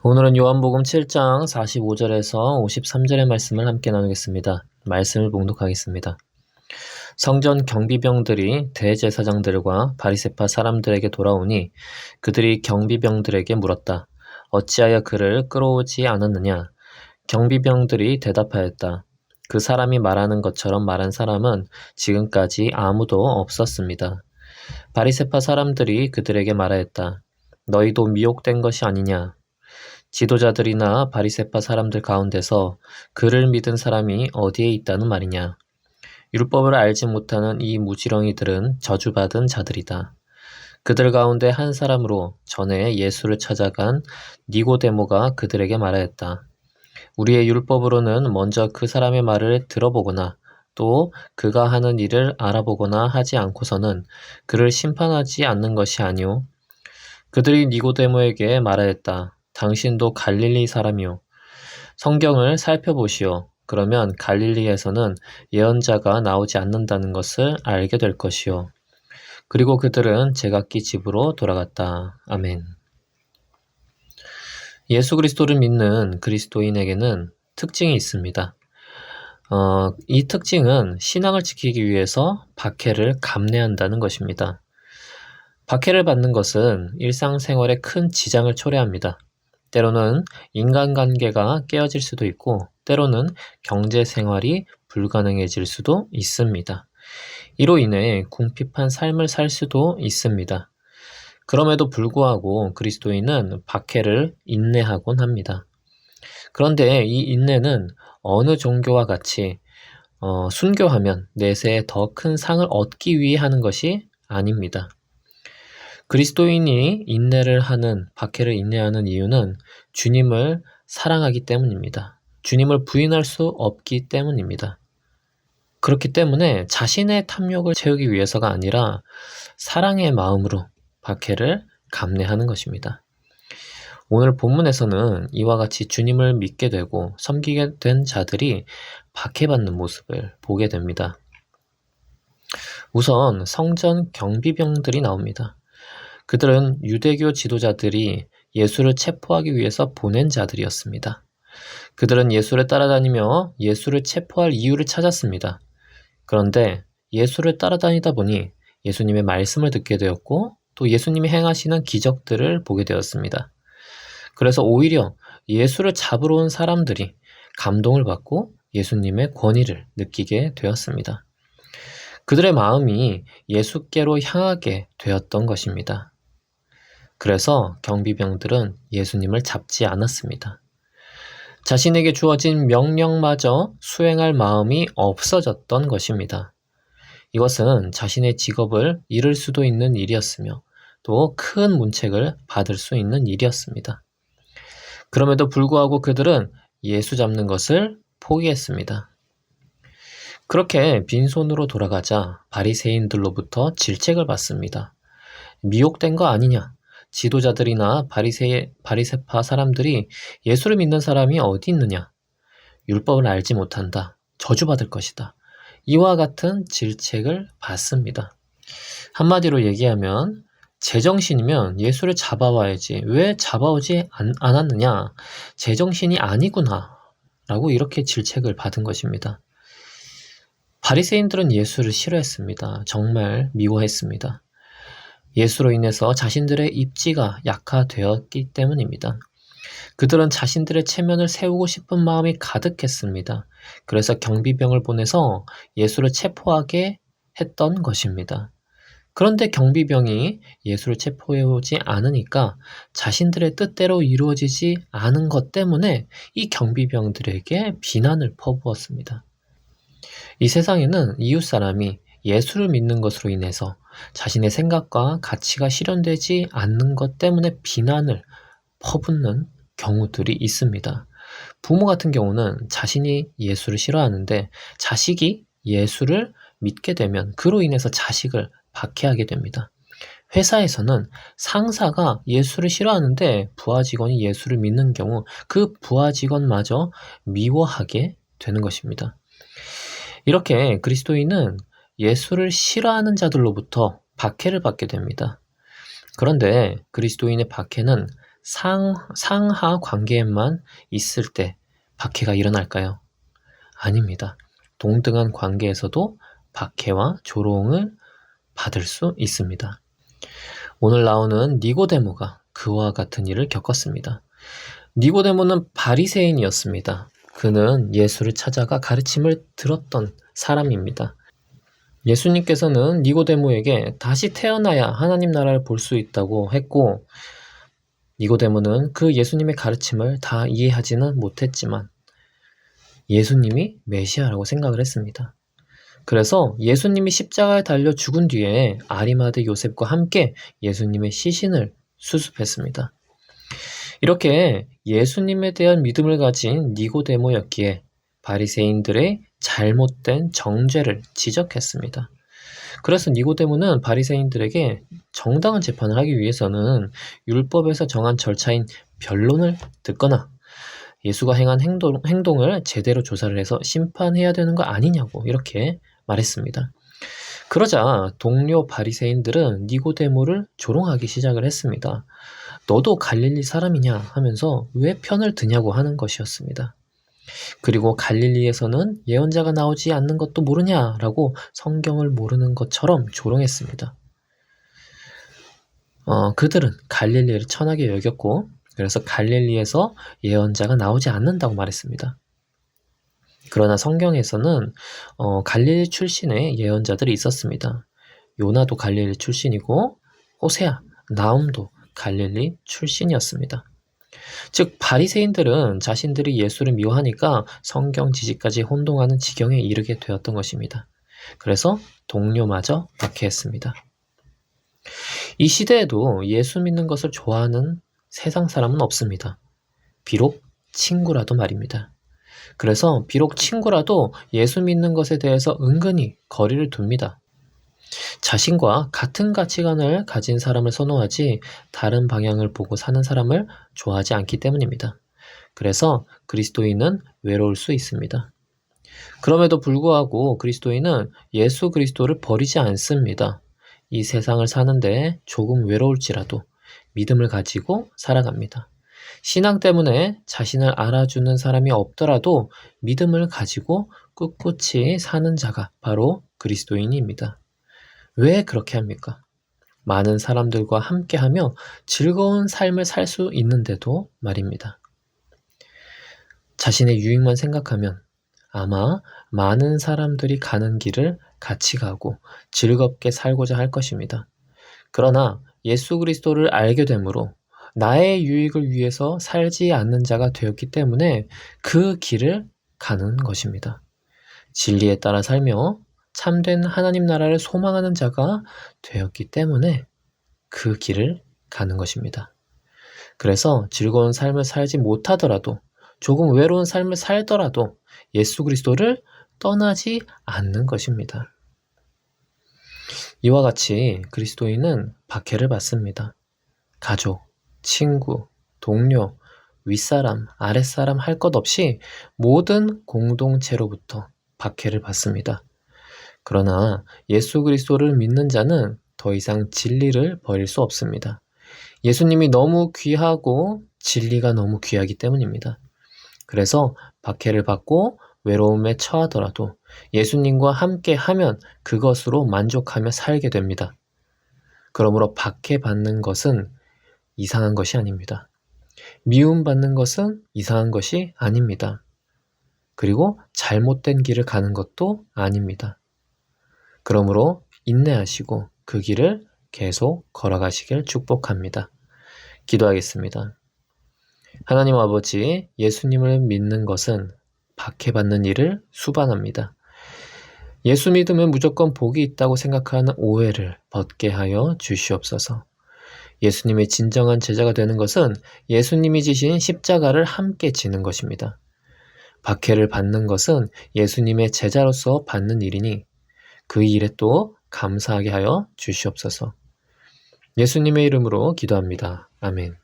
오늘은 요한복음 7장 45절에서 53절의 말씀을 함께 나누겠습니다. 말씀을 봉독하겠습니다. 성전 경비병들이 대제사장들과 바리새파 사람들에게 돌아오니 그들이 경비병들에게 물었다. 어찌하여 그를 끌어오지 않았느냐? 경비병들이 대답하였다. 그 사람이 말하는 것처럼 말한 사람은 지금까지 아무도 없었습니다. 바리새파 사람들이 그들에게 말하였다. 너희도 미혹된 것이 아니냐? 지도자들이나 바리새파 사람들 가운데서 그를 믿은 사람이 어디에 있다는 말이냐? 율법을 알지 못하는 이 무지렁이들은 저주받은 자들이다. 그들 가운데 한 사람으로 전에 예수를 찾아간 니고데모가 그들에게 말하였다. 우리의 율법으로는 먼저 그 사람의 말을 들어보거나 또 그가 하는 일을 알아보거나 하지 않고서는 그를 심판하지 않는 것이 아니오. 그들이 니고데모에게 말하였다. 당신도 갈릴리 사람이요. 성경을 살펴보시오. 그러면 갈릴리에서는 예언자가 나오지 않는다는 것을 알게 될 것이요. 그리고 그들은 제각기 집으로 돌아갔다. 아멘. 예수 그리스도를 믿는 그리스도인에게는 특징이 있습니다. 이 특징은 신앙을 지키기 위해서 박해를 감내한다는 것입니다. 박해를 받는 것은 일상생활에 큰 지장을 초래합니다. 때로는 인간관계가 깨어질 수도 있고 때로는 경제생활이 불가능해질 수도 있습니다. 이로 인해 궁핍한 삶을 살 수도 있습니다. 그럼에도 불구하고 그리스도인은 박해를 인내하곤 합니다. 그런데 이 인내는 어느 종교와 같이 순교하면 내세에 더 큰 상을 얻기 위해 하는 것이 아닙니다. 그리스도인이 박해를 인내하는 이유는 주님을 사랑하기 때문입니다. 주님을 부인할 수 없기 때문입니다. 그렇기 때문에 자신의 탐욕을 채우기 위해서가 아니라 사랑의 마음으로 박해를 감내하는 것입니다. 오늘 본문에서는 이와 같이 주님을 믿게 되고 섬기게 된 자들이 박해받는 모습을 보게 됩니다. 우선 성전 경비병들이 나옵니다. 그들은 유대교 지도자들이 예수를 체포하기 위해서 보낸 자들이었습니다. 그들은 예수를 따라다니며 예수를 체포할 이유를 찾았습니다. 그런데 예수를 따라다니다 보니 예수님의 말씀을 듣게 되었고 또 예수님이 행하시는 기적들을 보게 되었습니다. 그래서 오히려 예수를 잡으러 온 사람들이 감동을 받고 예수님의 권위를 느끼게 되었습니다. 그들의 마음이 예수께로 향하게 되었던 것입니다. 그래서 경비병들은 예수님을 잡지 않았습니다. 자신에게 주어진 명령마저 수행할 마음이 없어졌던 것입니다. 이것은 자신의 직업을 잃을 수도 있는 일이었으며 또 큰 문책을 받을 수 있는 일이었습니다. 그럼에도 불구하고 그들은 예수 잡는 것을 포기했습니다. 그렇게 빈손으로 돌아가자 바리새인들로부터 질책을 받습니다. 미혹된 거 아니냐? 지도자들이나 바리새파 사람들이 예수를 믿는 사람이 어디 있느냐? 율법을 알지 못한다. 저주받을 것이다. 이와 같은 질책을 받습니다. 한마디로 얘기하면 제정신이면 예수를 잡아와야지 왜 잡아오지 않았느냐? 제정신이 아니구나 라고 이렇게 질책을 받은 것입니다. 바리새인들은 예수를 싫어했습니다. 정말 미워했습니다. 예수로 인해서 자신들의 입지가 약화되었기 때문입니다. 그들은 자신들의 체면을 세우고 싶은 마음이 가득했습니다. 그래서 경비병을 보내서 예수를 체포하게 했던 것입니다. 그런데 경비병이 예수를 체포해오지 않으니까 자신들의 뜻대로 이루어지지 않은 것 때문에 이 경비병들에게 비난을 퍼부었습니다. 이 세상에는 이웃 사람이 예수를 믿는 것으로 인해서 자신의 생각과 가치가 실현되지 않는 것 때문에 비난을 퍼붓는 경우들이 있습니다. 부모 같은 경우는 자신이 예수를 싫어하는데 자식이 예수를 믿게 되면 그로 인해서 자식을 박해하게 됩니다. 회사에서는 상사가 예수를 싫어하는데 부하 직원이 예수를 믿는 경우 그 부하 직원마저 미워하게 되는 것입니다. 이렇게 그리스도인은 예수를 싫어하는 자들로부터 박해를 받게 됩니다. 그런데 그리스도인의 박해는 상하 관계에만 있을 때 박해가 일어날까요? 아닙니다. 동등한 관계에서도 박해와 조롱을 받을 수 있습니다. 오늘 나오는 니고데모가 그와 같은 일을 겪었습니다. 니고데모는 바리새인이었습니다. 그는 예수를 찾아가 가르침을 들었던 사람입니다. 예수님께서는 니고데모에게 다시 태어나야 하나님 나라를 볼 수 있다고 했고, 니고데모는 그 예수님의 가르침을 다 이해하지는 못했지만 예수님이 메시아라고 생각을 했습니다. 그래서 예수님이 십자가에 달려 죽은 뒤에 아리마대 요셉과 함께 예수님의 시신을 수습했습니다. 이렇게 예수님에 대한 믿음을 가진 니고데모였기에 바리새인들의 잘못된 정죄를 지적했습니다. 그래서 니고데모는 바리새인들에게 정당한 재판을 하기 위해서는 율법에서 정한 절차인 변론을 듣거나 예수가 행한 행동을 제대로 조사를 해서 심판해야 되는 거 아니냐고 이렇게 말했습니다. 그러자 동료 바리새인들은 니고데모를 조롱하기 시작을 했습니다. 너도 갈릴리 사람이냐 하면서 왜 편을 드냐고 하는 것이었습니다. 그리고 갈릴리에서는 예언자가 나오지 않는 것도 모르냐라고 성경을 모르는 것처럼 조롱했습니다. 그들은 갈릴리를 천하게 여겼고 그래서 갈릴리에서 예언자가 나오지 않는다고 말했습니다. 그러나 성경에서는 갈릴리 출신의 예언자들이 있었습니다. 요나도 갈릴리 출신이고 호세아, 나움도 갈릴리 출신이었습니다. 즉 바리새인들은 자신들이 예수를 미워하니까 성경 지식까지 혼동하는 지경에 이르게 되었던 것입니다. 그래서 동료마저 박해했습니다. 이 시대에도 예수 믿는 것을 좋아하는 세상 사람은 없습니다. 비록 친구라도 말입니다. 그래서 비록 친구라도 예수 믿는 것에 대해서 은근히 거리를 둡니다. 자신과 같은 가치관을 가진 사람을 선호하지 다른 방향을 보고 사는 사람을 좋아하지 않기 때문입니다. 그래서 그리스도인은 외로울 수 있습니다. 그럼에도 불구하고 그리스도인은 예수 그리스도를 버리지 않습니다. 이 세상을 사는데 조금 외로울지라도 믿음을 가지고 살아갑니다. 신앙 때문에 자신을 알아주는 사람이 없더라도 믿음을 가지고 꿋꿋이 사는 자가 바로 그리스도인입니다. 왜 그렇게 합니까? 많은 사람들과 함께하며 즐거운 삶을 살 수 있는데도 말입니다. 자신의 유익만 생각하면 아마 많은 사람들이 가는 길을 같이 가고 즐겁게 살고자 할 것입니다. 그러나 예수 그리스도를 알게 되므로 나의 유익을 위해서 살지 않는 자가 되었기 때문에 그 길을 가는 것입니다. 진리에 따라 살며 참된 하나님 나라를 소망하는 자가 되었기 때문에 그 길을 가는 것입니다. 그래서 즐거운 삶을 살지 못하더라도 조금 외로운 삶을 살더라도 예수 그리스도를 떠나지 않는 것입니다. 이와 같이 그리스도인은 박해를 받습니다. 가족, 친구, 동료, 윗사람, 아랫사람 할 것 없이 모든 공동체로부터 박해를 받습니다. 그러나 예수 그리스도를 믿는 자는 더 이상 진리를 버릴 수 없습니다. 예수님이 너무 귀하고 진리가 너무 귀하기 때문입니다. 그래서 박해를 받고 외로움에 처하더라도 예수님과 함께 하면 그것으로 만족하며 살게 됩니다. 그러므로 박해받는 것은 이상한 것이 아닙니다. 미움받는 것은 이상한 것이 아닙니다. 그리고 잘못된 길을 가는 것도 아닙니다. 그러므로 인내하시고 그 길을 계속 걸어가시길 축복합니다. 기도하겠습니다. 하나님 아버지, 예수님을 믿는 것은 박해받는 일을 수반합니다. 예수 믿으면 무조건 복이 있다고 생각하는 오해를 벗게 하여 주시옵소서. 예수님의 진정한 제자가 되는 것은 예수님이 지신 십자가를 함께 지는 것입니다. 박해를 받는 것은 예수님의 제자로서 받는 일이니 그 일에 또 감사하게 하여 주시옵소서. 예수님의 이름으로 기도합니다. 아멘.